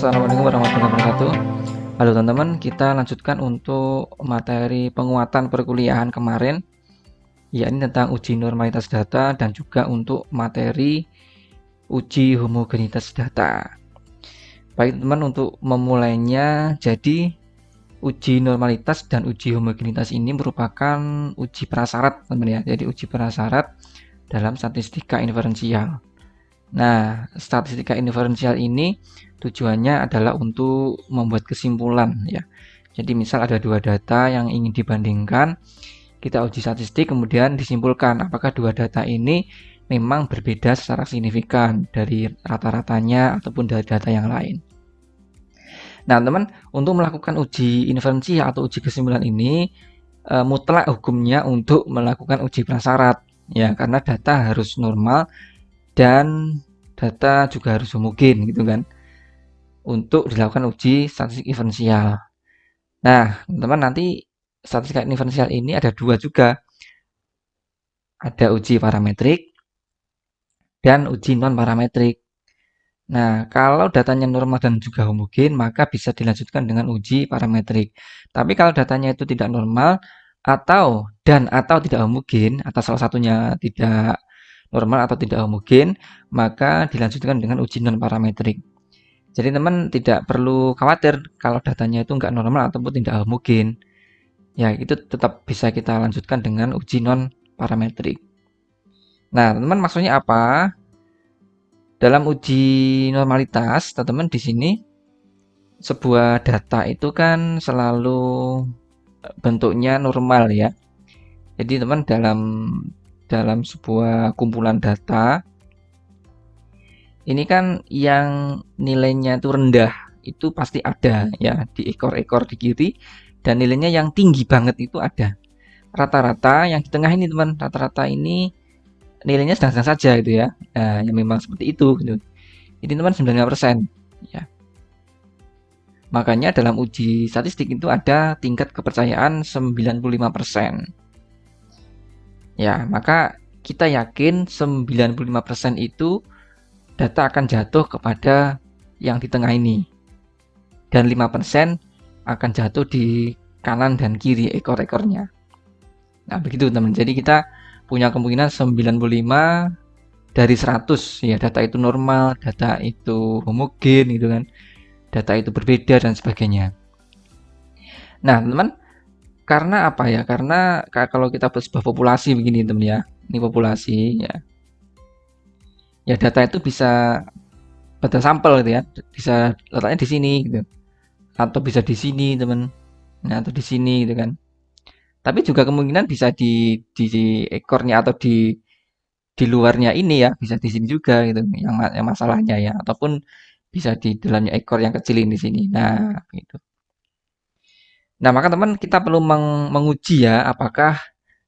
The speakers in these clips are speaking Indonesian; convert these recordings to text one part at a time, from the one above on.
Assalamualaikum warahmatullahi wabarakatuh. Halo teman-teman, kita lanjutkan untuk materi penguatan perkuliahan kemarin, yakni tentang uji normalitas data dan juga untuk materi uji homogenitas data. Baik teman-teman, untuk memulainya, jadi uji normalitas dan uji homogenitas ini merupakan uji prasyarat teman-teman ya. Jadi uji prasyarat dalam statistika inferensial. Nah, statistika inferensial ini tujuannya adalah untuk membuat kesimpulan ya. Jadi misal ada dua data yang ingin dibandingkan, kita uji statistik kemudian disimpulkan apakah dua data ini memang berbeda secara signifikan dari rata-ratanya ataupun dari data yang lain. Nah, teman, untuk melakukan uji inferensi atau uji kesimpulan ini mutlak hukumnya untuk melakukan uji prasyarat ya, karena data harus normal dan data juga harus homogen gitu kan, untuk dilakukan uji statistik inferensial. Nah, teman-teman, nanti statistika inferensial ini ada dua juga. Ada uji parametrik dan uji non parametrik. Nah, kalau datanya normal dan juga homogen, maka bisa dilanjutkan dengan uji parametrik. Tapi kalau datanya itu tidak normal atau tidak homogen, atau salah satunya tidak normal atau tidak homogen, maka dilanjutkan dengan uji non parametrik. Jadi teman tidak perlu khawatir kalau datanya itu nggak normal ataupun tidak homogen. Ya, itu tetap bisa kita lanjutkan dengan uji non parametrik. Nah, teman, maksudnya apa? Dalam uji normalitas, teman-teman, di sini sebuah data itu kan selalu bentuknya normal ya. Jadi teman, dalam sebuah kumpulan data ini kan yang nilainya itu rendah itu pasti ada ya di ekor-ekor di kiri, dan nilainya yang tinggi banget itu ada. Rata-rata yang di tengah ini teman, rata-rata ini nilainya sedang-sedang saja gitu ya. Nah, yang memang seperti itu gitu. Ini teman 95% ya. Makanya dalam uji statistik itu ada tingkat kepercayaan 95%. Ya, maka kita yakin 95% itu data akan jatuh kepada yang di tengah ini. Dan 5% akan jatuh di kanan dan kiri ekor-ekornya. Nah, begitu teman. Jadi kita punya kemungkinan 95 dari 100 ya, data itu normal, data itu homogen gitu kan. Data itu berbeda dan sebagainya. Nah, teman, karena apa ya? Karena kalau kita buat sebuah populasi begini teman ya. Ini populasi ya. Ya, data itu bisa pada sampel gitu ya. Bisa letaknya di sini gitu. Atau bisa di sini, teman. Nah, atau di sini gitu kan. Tapi juga kemungkinan bisa di ekornya atau di luarnya ini ya, bisa di sini juga gitu yang masalahnya ya, ataupun bisa di dalamnya ekor yang kecil ini di sini. Nah, gitu. Nah, maka teman, kita perlu menguji ya apakah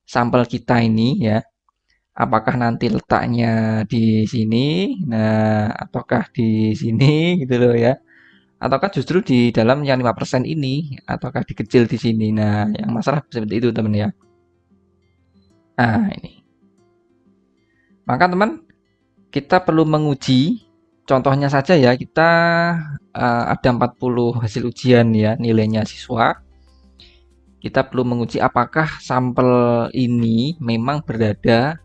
sampel kita ini ya, apakah nanti letaknya di sini, nah ataukah di sini gitu loh ya. Ataukah justru di dalam yang 5% ini, ataukah dikecil di sini. Nah, yang masalah seperti itu teman ya. Nah, ini. Maka teman, kita perlu menguji, contohnya saja ya, kita ada 40 hasil ujian ya, nilainya siswa. Kita perlu menguji apakah sampel ini memang berada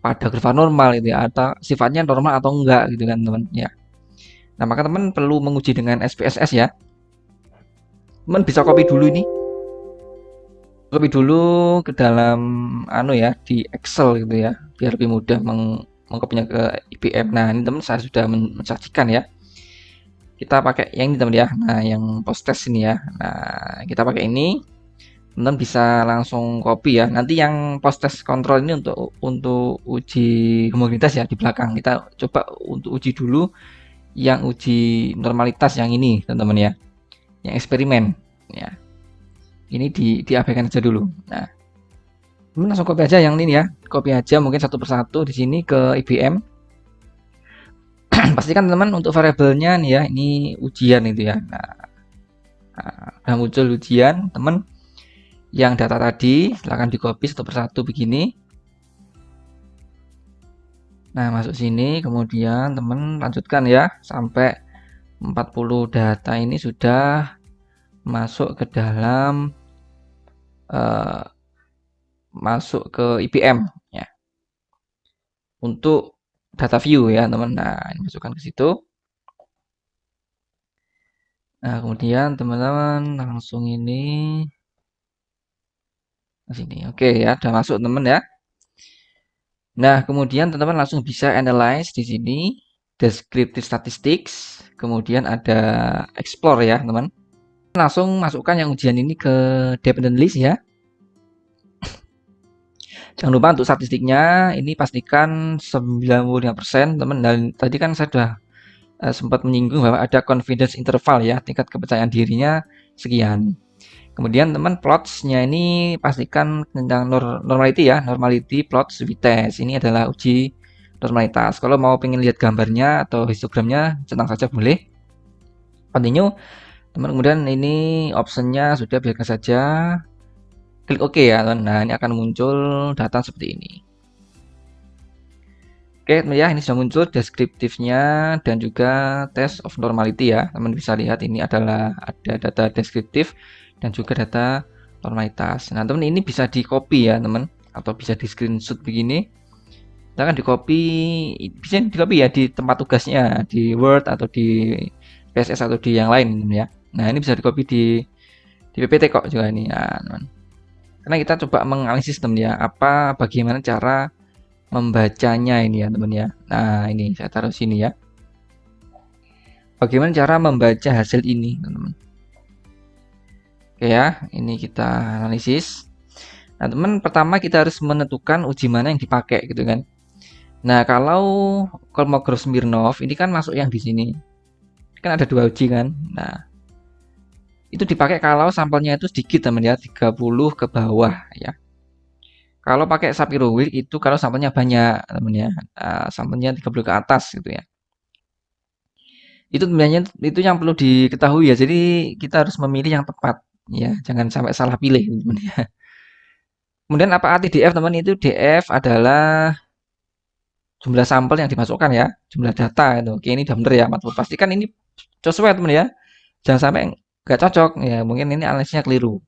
pada kurva normal gitu ya, atau sifatnya normal atau enggak gitu kan teman ya. Nah, maka teman perlu menguji dengan SPSS ya. Teman bisa copy dulu ini. Copy dulu ke dalam ya, di Excel gitu ya, biar lebih mudah mengkopinya ke IBM. Nah, ini teman saya sudah mensajikan ya. Kita pakai yang ini teman ya. Nah, yang post test ini ya. Nah, kita pakai ini. Teman bisa langsung copy ya. Nanti yang post test kontrol ini untuk uji homogenitas ya di belakang. Kita coba untuk uji dulu yang uji normalitas yang ini, teman-teman ya. Yang eksperimen ya. Ini diabaikan aja dulu. Nah, teman langsung copy aja yang ini ya. Copy aja mungkin satu persatu di sini ke IBM. Pastikan teman untuk variabelnya nih ya, ini ujian itu ya. Nah, muncul ujian, teman. Yang data tadi silahkan di copy satu persatu begini. Nah, masuk sini, kemudian teman lanjutkan ya sampai 40 data ini sudah masuk ke dalam masuk ke IPM ya. Untuk data view ya, teman. Nah, ini masukkan ke situ. Nah, kemudian teman-teman langsung ini ke sini. Oke ya, udah masuk teman ya. Nah, kemudian teman-teman langsung bisa analyze di sini descriptive statistics, kemudian ada explore ya, teman. Langsung masukkan yang ujian ini ke dependent list ya. Jangan lupa untuk statistiknya ini pastikan 95% teman. Dan tadi kan saya sudah sempat menyinggung bahwa ada confidence interval ya, tingkat kepercayaan dirinya sekian. Kemudian teman plots-nya ini pastikan tentang normality ya, normality plots vites. Ini adalah uji normalitas. Kalau mau pengen lihat gambarnya atau histogramnya, centang saja boleh. Continue. Teman, kemudian ini optionnya sudah biarkan saja. Klik OK ya, teman. Nah, ini akan muncul data seperti ini. Oke, ya ini sudah muncul deskriptifnya dan juga test of normality ya. Teman bisa lihat ini adalah ada data deskriptif dan juga data normalitas. Nah, teman ini bisa di copy ya, teman, atau bisa di screenshot begini. Kita kan di copy, bisa di copy ya di tempat tugasnya, di Word atau di PSS atau di yang lain ya. Nah, ini bisa di copy di PPT kok juga ini. Nah, teman. Karena kita coba menganalisis teman ya, bagaimana cara membacanya ini ya teman ya. Nah, ini saya taruh sini ya. Bagaimana cara membaca hasil ini teman-teman. Oke ya, ini kita analisis. Nah, teman, pertama kita harus menentukan uji mana yang dipakai gitu kan. Nah, kalau Kolmogorov-Smirnov ini kan masuk yang di sini. Kan ada 2 uji kan. Nah, itu dipakai kalau sampelnya itu sedikit teman ya, 30 ke bawah ya. Kalau pakai Sapir-Whorf itu kalau sampelnya banyak teman ya. Sampelnya 30 ke atas gitu ya. Itu sebenarnya itu yang perlu diketahui ya. Jadi kita harus memilih yang tepat ya, jangan sampai salah pilih teman ya. Kemudian apa arti DF teman? Itu DF adalah jumlah sampel yang dimasukkan ya, jumlah data itu. Oke, ini udah bener ya, Mas. Pastikan ini sesuai teman ya. Jangan sampai nggak cocok ya, mungkin ini analisisnya keliru.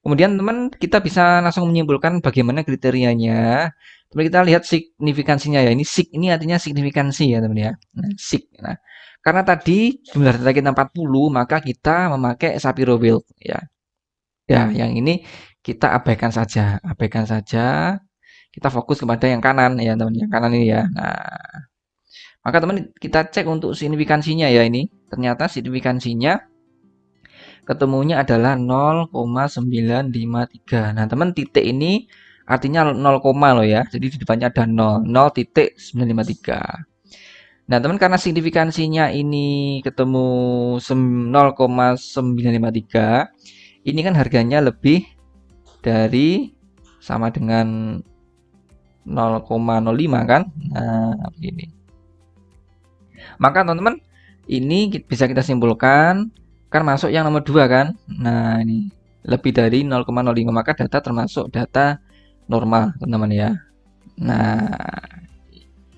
Kemudian teman kita bisa langsung menyimpulkan bagaimana kriterianya. Teman kita lihat signifikansinya ya. Ini sig ini artinya signifikansi ya teman ya. Nah, sig. Nah, karena tadi jumlah data kita 40, maka kita memakai Sapir-Whorf ya. Ya, yang ini kita abaikan saja, abaikan saja. Kita fokus kepada yang kanan ya teman, yang kanan ini ya. Nah, maka teman kita cek untuk signifikansinya ya ini. Ternyata signifikansinya ketemunya adalah 0,953. Nah, teman titik ini artinya 0, loh ya. Jadi di depannya ada 0, 0,953. Nah, teman karena signifikansinya ini ketemu 0,953, ini kan harganya lebih dari sama dengan 0,05 kan. Nah, begini. Maka teman-teman ini bisa kita simpulkan kan masuk yang nomor 2 kan. Nah, ini lebih dari 0,05 maka data termasuk data normal teman-teman ya. Nah,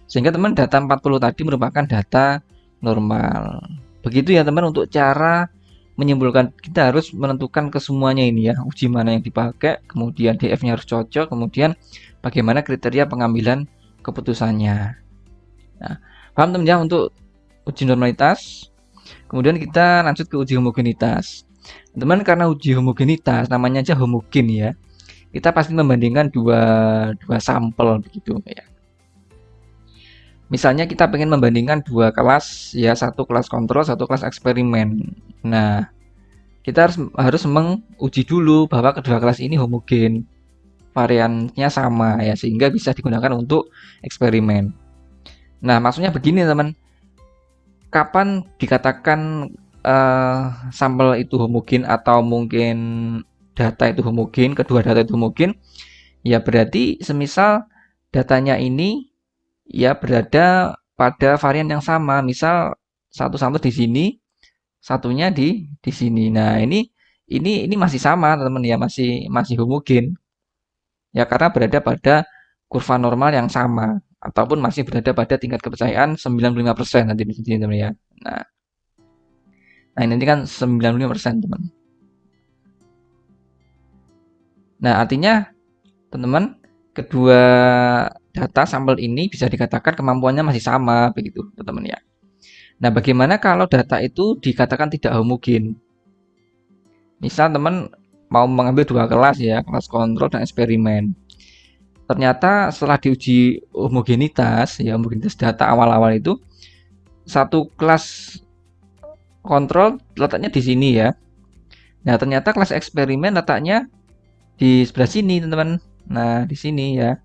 sehingga teman data 40 tadi merupakan data normal. Begitu ya teman untuk cara menyimpulkan. Kita harus menentukan kesemuanya ini ya, uji mana yang dipakai, kemudian DF-nya harus cocok, kemudian bagaimana kriteria pengambilan keputusannya. Nah, paham teman ya untuk uji normalitas. Kemudian kita lanjut ke uji homogenitas. Teman karena uji homogenitas namanya aja homogen ya. Kita pasti membandingkan dua sampel begitu ya. Misalnya kita pengen membandingkan 2 kelas ya, satu kelas kontrol, satu kelas eksperimen. Nah, kita harus menguji dulu bahwa kedua kelas ini homogen, variannya sama ya, sehingga bisa digunakan untuk eksperimen. Nah, maksudnya begini teman, kapan dikatakan sampel itu homogen atau mungkin data itu homogen, kedua data itu homogen? Ya berarti semisal datanya ini ya berada pada varian yang sama, misal satu sampel di sini, satunya di sini. Nah, ini masih sama, teman-teman ya, masih homogen. Ya karena berada pada kurva normal yang sama ataupun masih berada pada tingkat kepercayaan 95% nanti di sini, teman ya. Nah, Nah, ini kan 95% teman. Nah, artinya teman-teman, kedua data sampel ini bisa dikatakan kemampuannya masih sama begitu, teman-teman ya. Nah, bagaimana kalau data itu dikatakan tidak homogen? Misal teman mau mengambil dua kelas ya, kelas kontrol dan eksperimen. Ternyata setelah diuji homogenitas, ya homogenitas data awal-awal itu, satu kelas kontrol letaknya di sini ya. Nah, ternyata kelas eksperimen letaknya di sebelah sini, teman-teman. Nah, di sini ya.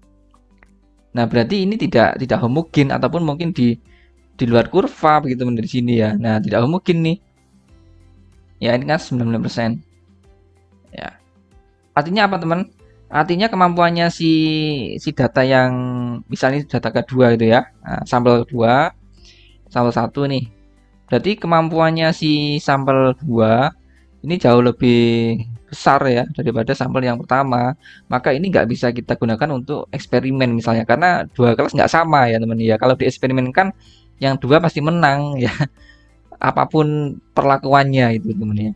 Nah, berarti ini tidak homogen ataupun mungkin di luar kurva begitu dari sini ya. Nah, tidak homogen nih. Ya, ini kan 95%. Ya. Artinya apa, teman? Artinya kemampuannya si data yang misalnya data kedua itu ya. Nah, sampel 2, sampel 1 nih. Berarti kemampuannya si sampel 2 ini jauh lebih besar ya daripada sampel yang pertama. Maka ini nggak bisa kita gunakan untuk eksperimen misalnya karena dua kelas nggak sama ya teman ya. Kalau di eksperimen kan yang dua pasti menang ya apapun perlakuannya itu teman ya.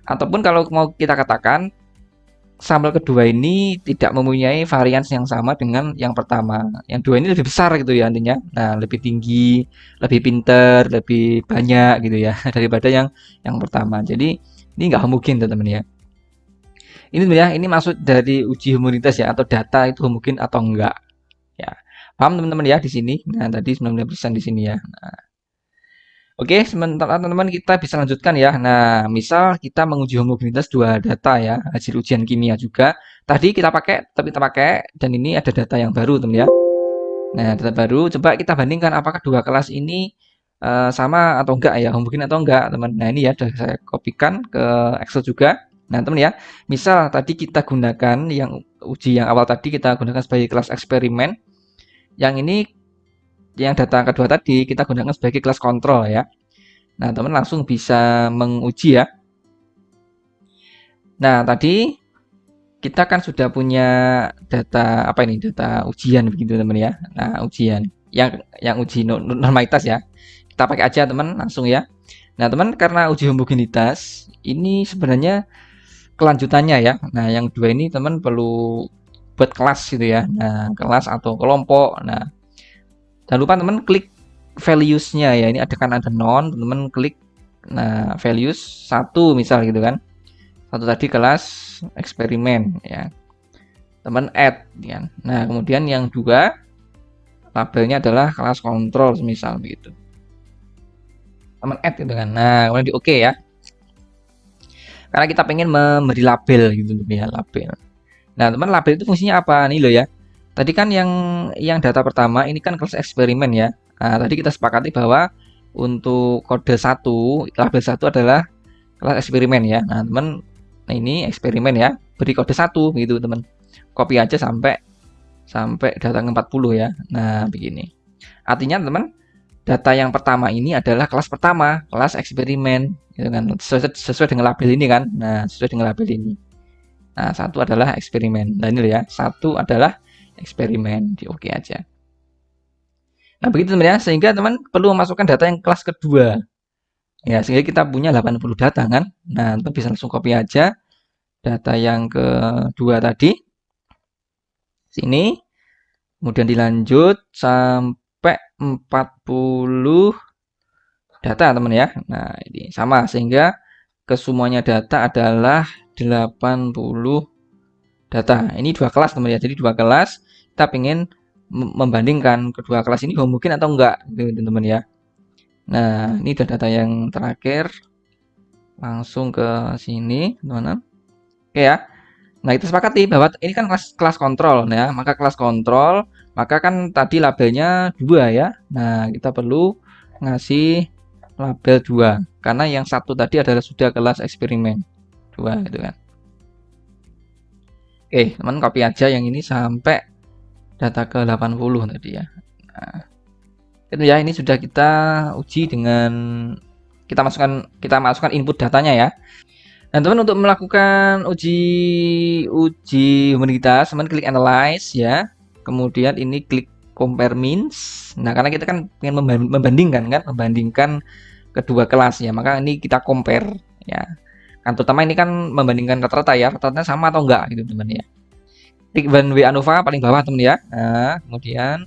Ataupun kalau mau kita katakan sampel kedua ini tidak mempunyai varians yang sama dengan yang pertama. Yang dua ini lebih besar gitu ya intinya. Nah, lebih tinggi, lebih pinter, lebih banyak gitu ya daripada yang pertama. Jadi ini nggak homogen teman-teman ya. Ini ya, ini maksud dari uji homogenitas ya atau data itu homogen atau enggak ya. Paham teman-teman ya di sini? Nah, tadi 95% di sini ya. Nah, oke, sementara teman-teman kita bisa lanjutkan ya. Nah, misal kita menguji homogenitas dua data ya, hasil ujian kimia juga. Tadi kita pakai dan ini ada data yang baru teman ya. Nah, data baru coba kita bandingkan apakah dua kelas ini sama atau enggak ya, homogen atau enggak, teman. Nah, ini ya sudah saya kopikan ke Excel juga. Nah, teman ya, misal tadi kita gunakan yang uji yang awal tadi kita gunakan sebagai kelas eksperimen. Yang ini yang data kedua tadi kita gunakan sebagai kelas kontrol ya. Nah, teman langsung bisa menguji ya. Nah, tadi kita kan sudah punya data apa ini? Data ujian begitu teman ya. Nah, ujian yang uji normalitas ya. Kita pakai aja teman langsung ya. Nah, teman karena uji homogenitas ini sebenarnya kelanjutannya ya. Nah, yang dua ini teman perlu buat kelas gitu ya. Nah, kelas atau kelompok. Nah, jangan lupa teman klik values-nya ya. Ini ada non, teman klik nah values 1 misal gitu kan. Satu tadi kelas eksperimen ya. Teman add ya. Nah, kemudian yang dua labelnya adalah kelas kontrol misal begitu. Teman add gitu kan. Nah, kemudian di oke ya. Karena kita pengen memberi label gitu ya, label. Nah, teman label itu fungsinya apa nih lo ya? Tadi kan yang data pertama ini kan kelas eksperimen ya. Nah, tadi kita sepakati bahwa untuk kode 1, label 1 adalah kelas eksperimen ya. Nah, teman nah ini eksperimen ya. Beri kode 1 begitu, teman. Copy aja sampai data ke-40 ya. Nah, begini. Artinya, teman, data yang pertama ini adalah kelas pertama, kelas eksperimen gitu kan. Sesuai dengan label ini kan. Nah, sesuai dengan label ini. Nah, satu adalah eksperimen. Nah, ini ya. Satu adalah eksperimen. Di oke aja. Nah, begitu teman ya. Sehingga teman perlu memasukkan data yang kelas kedua. Ya, sehingga kita punya 80 data kan. Nah, teman bisa langsung copy aja data yang kedua tadi. Sini. Kemudian dilanjut sampai 40 data, teman ya. Nah, ini sama sehingga kesemuanya data adalah 80 data. Ini dua kelas teman ya. Jadi dua kelas kita ingin membandingkan kedua kelas ini homogen atau enggak gitu teman ya. Nah, ini data yang terakhir. Langsung ke sini, teman-teman. Oke ya. Nah, kita sepakati bahwa ini kan kelas kontrol ya. Maka kelas kontrol, maka kan tadi labelnya 2 ya. Nah, kita perlu ngasih label 2 karena yang satu tadi adalah sudah kelas eksperimen 2 gitu kan. Oke, teman copy aja yang ini sampai data ke 80 tadi ya. Nah, itu ya, ini sudah kita uji dengan kita masukkan input datanya ya. Nah, teman untuk melakukan uji homogenitas, teman klik analyze ya. Kemudian ini klik compare means. Nah, karena kita kan ingin membandingkan kedua kelas ya. Maka ini kita compare ya. Kan terutama ini kan membandingkan rata-rata ya, rata-ratanya sama atau enggak gitu teman ya. Klik button W ANOVA paling bawah teman ya. Nah, kemudian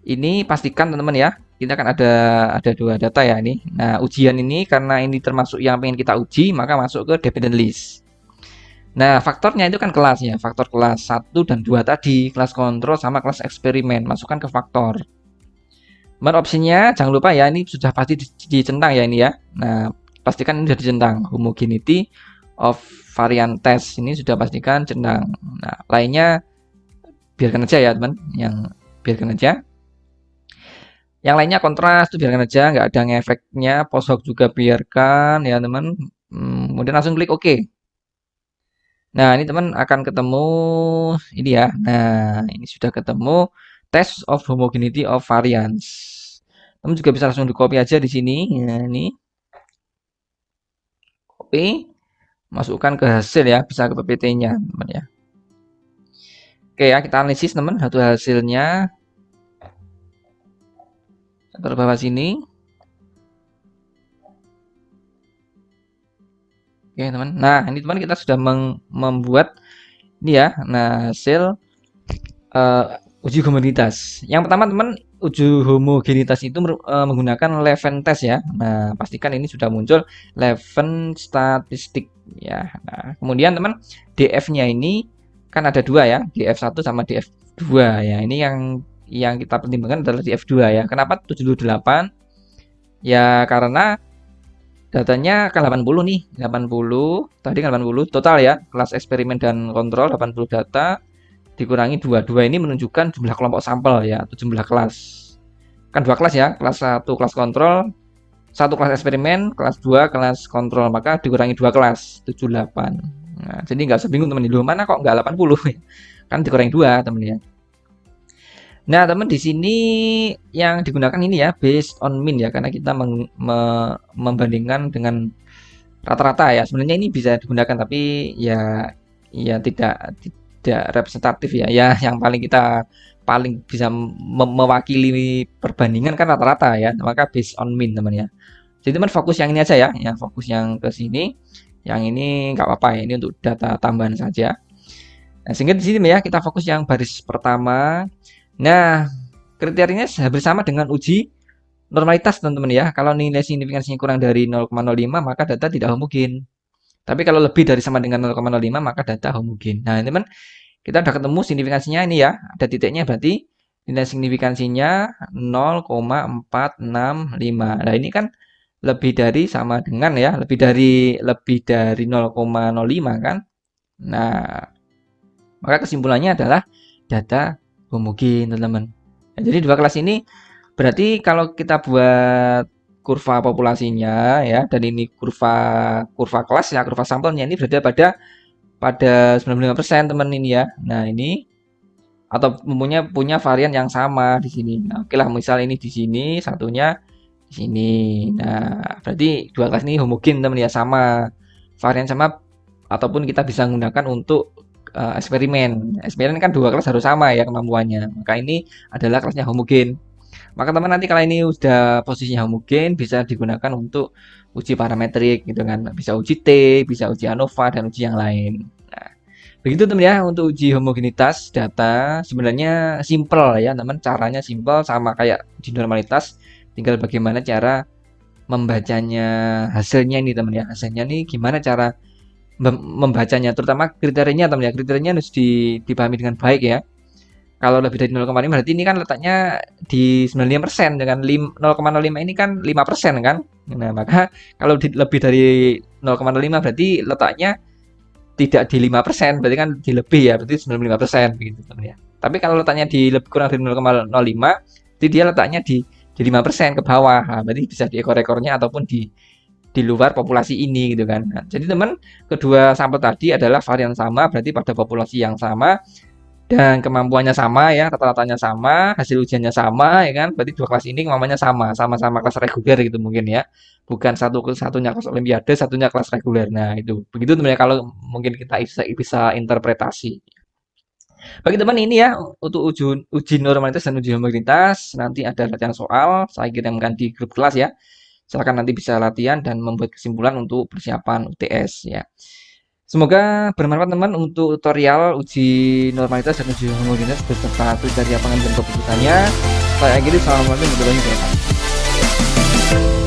ini pastikan teman-teman ya, kita kan ada dua data ya ini. Nah, ujian ini karena ini termasuk yang pengen kita uji, maka masuk ke dependent list. Nah, faktornya itu kan kelasnya, faktor kelas 1 dan 2 tadi, kelas kontrol sama kelas eksperimen, masukkan ke faktor. Kemudian opsinya jangan lupa ya, ini sudah pasti dicentang ya ini ya. Nah, pastikan ini sudah dicentang, homogeneity of variant test ini sudah pastikan centang. Nah, lainnya biarkan aja ya teman, yang biarkan aja. Yang lainnya kontras itu biarkan aja, nggak ada ngefeknya. Post hoc juga biarkan ya teman. Kemudian langsung klik OK. Nah, ini teman akan ketemu ini ya. Nah, ini sudah ketemu test of homogeneity of variance. Teman juga bisa langsung di copy aja di sini. Nah, ini copy, masukkan ke hasil ya, bisa ke PPT-nya, teman ya. Oke ya, kita analisis teman satu hasilnya. Taruh bawah sini. Oke, teman. Nah, ini teman kita sudah membuat ini ya. Nah, hasil uji homogenitas. Yang pertama teman, uji homogenitas itu menggunakan Leven test ya. Nah, pastikan ini sudah muncul Leven statistik ya. Nah, kemudian teman, DF-nya ini kan ada dua ya, DF1 sama DF2 ya. Ini yang kita pertimbangkan adalah DF2 ya. Kenapa 78? Ya karena datanya kan 80 nih, 80 tadi kan 80 total ya, kelas eksperimen dan kontrol 80 data dikurangi 22 ini menunjukkan jumlah kelompok sampel ya, atau jumlah kelas. Kan dua kelas ya, kelas 1 kelas kontrol, satu kelas eksperimen, kelas 2 kelas kontrol, maka dikurangi dua kelas 78. Nah, jadi nggak usah bingung teman, di mana kok nggak 80 kan dikurangi 2 teman ya. Nah, teman di sini yang digunakan ini ya based on mean ya, karena kita membandingkan dengan rata-rata ya. Sebenarnya ini bisa digunakan tapi ya tidak representatif ya. Ya yang paling bisa mewakili perbandingan kan rata-rata ya. Maka based on mean teman ya. Jadi teman fokus yang ini aja ya, yang fokus yang ke sini. Yang ini nggak apa-apa ya, ini untuk data tambahan saja. Nah, sehingga di sini ya kita fokus yang baris pertama. Nah, kriterianya hampir sama dengan uji normalitas teman-teman ya. Kalau nilai signifikansinya kurang dari 0,05 maka data tidak homogen. Tapi kalau lebih dari sama dengan 0,05 maka data homogen. Nah, teman, kita udah ketemu signifikansinya ini ya. Ada titiknya berarti nilai signifikansinya 0,465. Nah, ini kan lebih dari sama dengan ya, lebih dari 0,05 kan. Nah, maka kesimpulannya adalah data homogen, teman-teman. Nah, jadi dua kelas ini berarti kalau kita buat kurva populasinya ya, dan ini kurva kelas ya, kurva sampelnya ini berada pada 95% teman ini ya. Nah, ini atau punya varian yang sama di sini. Nah, oke lah, misal ini di sini, satunya di sini. Nah, berarti dua kelas ini homogen teman ya, sama varian sama, ataupun kita bisa menggunakan untuk eksperimen. Eksperimen kan dua kelas harus sama ya kemampuannya. Maka ini adalah kelasnya homogen. Maka teman nanti kalau ini sudah posisinya homogen bisa digunakan untuk uji parametrik gitu kan. Bisa uji T, bisa uji ANOVA dan uji yang lain. Nah, begitu teman ya untuk uji homogenitas data. Sebenarnya simple ya teman, caranya simple sama kayak uji normalitas. Tinggal bagaimana cara membacanya hasilnya ini teman ya. Hasilnya ini gimana cara membacanya, terutama kriterianya teman ya. Kriterianya harus dipahami dengan baik ya. Kalau lebih dari 0,5 berarti ini kan letaknya di 95% dengan 0,05 ini kan 5% kan. Nah, maka kalau lebih dari 0,05 berarti letaknya tidak di 5%, berarti kan di lebih ya, berarti 95% begitu teman ya. Tapi kalau letaknya di lebih kurang dari 0,05, jadi dia letaknya di 5% ke bawah. Nah, berarti bisa di ekor-ekornya ataupun di luar populasi ini gitu kan. Nah, jadi teman, kedua sampel tadi adalah varian sama, berarti pada populasi yang sama dan kemampuannya sama ya, rata-ratanya sama, hasil ujiannya sama ya kan. Berarti dua kelas ini kemampuannya sama-sama kelas reguler gitu mungkin ya. Bukan satunya kelas olimpiade, satunya kelas reguler. Nah, itu. Begitu teman ya kalau mungkin kita bisa interpretasi. Bagi teman ini ya untuk uji normalitas dan uji homogenitas nanti ada latihan soal, saya kirimkan di grup kelas ya. Silakan nanti bisa latihan dan membuat kesimpulan untuk persiapan UTS ya. Semoga bermanfaat teman untuk tutorial uji normalitas dan uji homogenitas beserta kriteria pengambilan keputusannya. Saya akhiri, assalamualaikum warahmatullahi wabarakatuh.